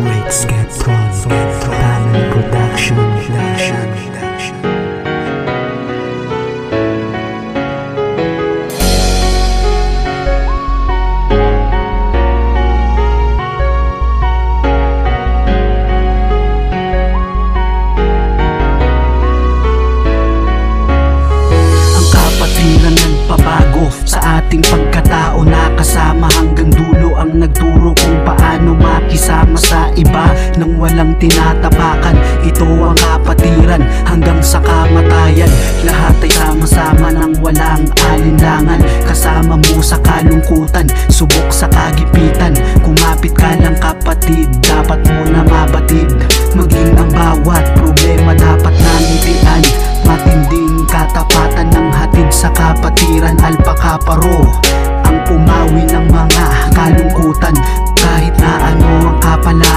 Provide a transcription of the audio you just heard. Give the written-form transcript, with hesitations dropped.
Rick's Getron, Talent Production. Nagpabago sa ating pagkatao, nakasama hanggang dulo ang nagturo kung paano makisama sa iba nang walang tinatapakan. Ito ang kapatiran hanggang sa kamatayan. Lahat ay sama-sama nang walang alinlangan. Kasama mo sa kalungkutan, subok sa kagipitan. Kumapit ka lang kapatid, dapat mo na mabatid. Maging ang bawat problema dapat nangitian. Matinding katapatan ng hatid sa kapatiran. Alpakaparo ang pumawi ng mga kalungkutan. Kahit na ano ang kapalaran,